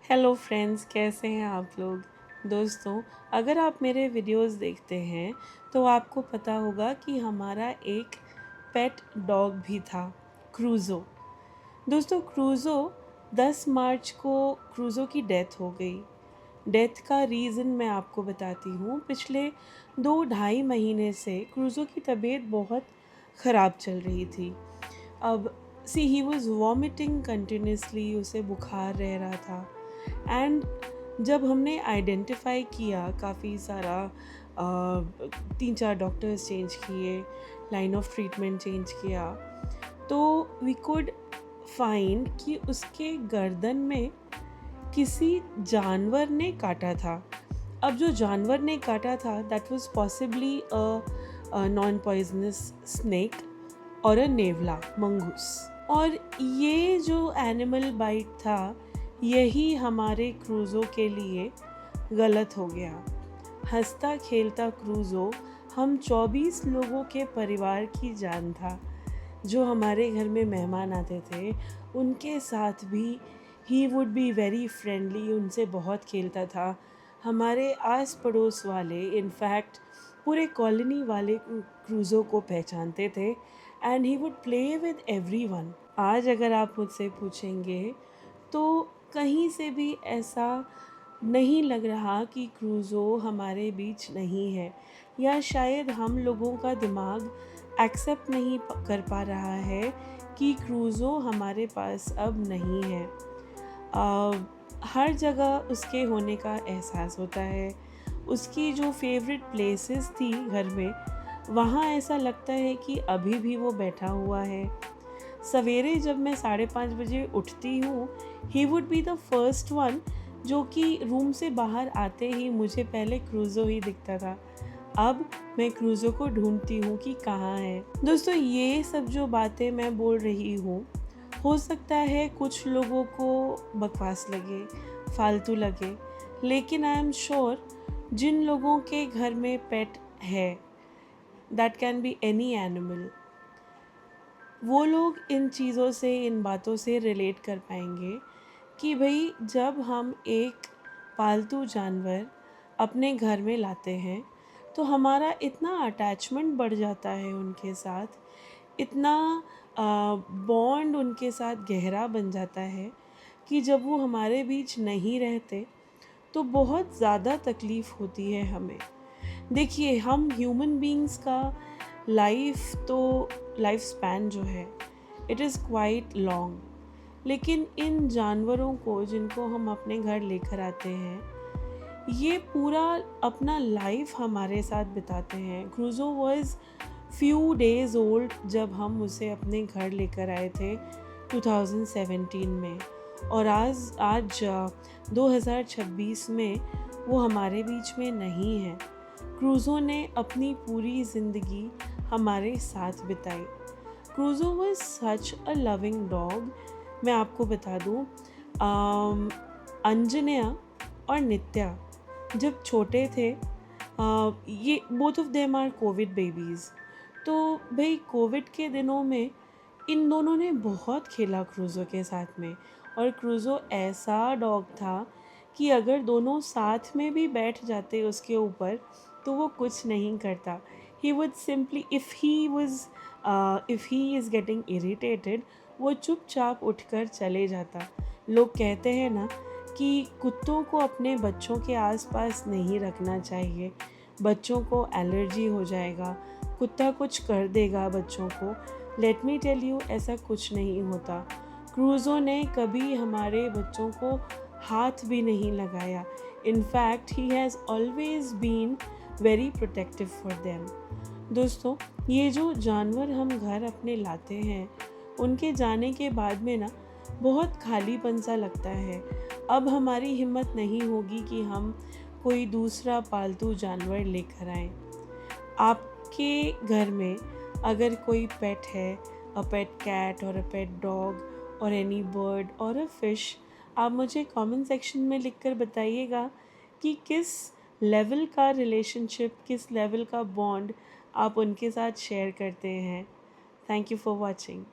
Hello friends, कैसे हैं आप लोग। दोस्तों, अगर आप मेरे वीडियोस देखते हैं तो आपको पता होगा कि हमारा एक पेट डॉग भी था, क्रूज़ो। दोस्तों, क्रूज़ो 10 मार्च को क्रूज़ो की डेथ हो गई। डेथ का रीज़न मैं आपको बताती हूँ। पिछले 2 ढाई महीने से क्रूज़ो की तबीयत बहुत ख़राब चल रही थी। अब ही वाज वॉमिटिंग कंटिन्यूसली, उसे बुखार रह रहा था। एंड जब हमने आइडेंटिफाई किया, काफ़ी सारा 3-4 डॉक्टर्स चेंज किए, लाइन ऑफ ट्रीटमेंट चेंज किया, तो वी कुड फाइंड कि उसके गर्दन में किसी जानवर ने काटा था। अब जो जानवर ने काटा था, that was possibly a non poisonous snake और अ नेवला मंगूस। और ये जो एनिमल बाइट था, यही हमारे क्रूज़ो के लिए गलत हो गया। हंसता खेलता क्रूज़ो हम 24 लोगों के परिवार की जान था। जो हमारे घर में मेहमान आते थे, उनके साथ भी he would be very friendly, उनसे बहुत खेलता था। हमारे आस पड़ोस वाले, इनफैक्ट पूरे कॉलोनी वाले क्रूज़ो को पहचानते थे and he would play with everyone. आज अगर आप मुझसे पूछेंगे तो कहीं से भी ऐसा नहीं लग रहा कि क्रूज़ो हमारे बीच नहीं है, या शायद हम लोगों का दिमाग एक्सेप्ट नहीं कर पा रहा है कि क्रूज़ो हमारे पास अब नहीं है। हर जगह उसके होने का एहसास होता है। उसकी जो फेवरेट प्लेसेस थी घर में, वहाँ ऐसा लगता है कि अभी भी वो बैठा हुआ है। सवेरे जब मैं 5:30 बजे उठती हूँ, he would be the first one जो कि रूम से बाहर आते ही मुझे पहले क्रूज़ो ही दिखता था। अब मैं क्रूज़ो को ढूंढती हूँ कि कहाँ है। दोस्तों, ये सब जो बातें मैं बोल रही हूँ, हो सकता है कुछ लोगों को बकवास लगे, फालतू लगे, लेकिन आई एम श्योर जिन लोगों के घर में पेट है, that can be any animal, वो लोग इन चीज़ों से, इन बातों से रिलेट कर पाएंगे कि भाई, जब हम एक पालतू जानवर अपने घर में लाते हैं तो हमारा इतना अटैचमेंट बढ़ जाता है उनके साथ, इतना बॉन्ड उनके साथ गहरा बन जाता है कि जब वो हमारे बीच नहीं रहते तो बहुत ज़्यादा तकलीफ़ होती है हमें। देखिए, हम ह्यूमन बीइंग्स का लाइफ स्पैन जो है, इट इज़ क्वाइट लॉन्ग, लेकिन इन जानवरों को जिनको हम अपने घर लेकर आते हैं, ये पूरा अपना लाइफ हमारे साथ बिताते हैं। क्रूज़ो वॉज फ्यू डेज़ ओल्ड जब हम उसे अपने घर लेकर आए थे 2017 में, और आज 2026 में वो हमारे बीच में नहीं है। क्रूज़ो ने अपनी पूरी ज़िंदगी हमारे साथ बिताई। Cruzo was such a loving dog. मैं आपको बता दूँ, अंजनया और नित्या जब छोटे थे, ये both of them are COVID babies. तो भाई, कोविड के दिनों में इन दोनों ने बहुत खेला क्रूज़ो के साथ में। और क्रूज़ो ऐसा डॉग था कि अगर दोनों साथ में भी बैठ जाते उसके ऊपर तो वो कुछ नहीं करता। He would simply, if he is getting irritated, वो चुपचाप उठकर चले जाता। लोग कहते हैं ना कि कुत्तों को अपने बच्चों के आसपास नहीं रखना चाहिए, बच्चों को एलर्जी हो जाएगा, कुत्ता कुछ कर देगा बच्चों को। लेट मी टेल यू, ऐसा कुछ नहीं होता। क्रूज़ो ने कभी हमारे बच्चों को हाथ भी नहीं लगाया। In fact he has always been very protective for them. दोस्तों, ये जो जानवर हम घर अपने लाते हैं, उनके जाने के बाद में ना बहुत खालीपन सा लगता है। अब हमारी हिम्मत नहीं होगी कि हम कोई दूसरा पालतू जानवर लेकर आएं। आपके घर में अगर कोई पेट है, अ पेट कैट और अ पेट डॉग और एनी बर्ड और अ फिश, आप मुझे कमेंट सेक्शन में लिखकर बताइएगा कि किस लेवल का रिलेशनशिप, किस लेवल का बॉन्ड आप उनके साथ शेयर करते हैं। Thank you for watching.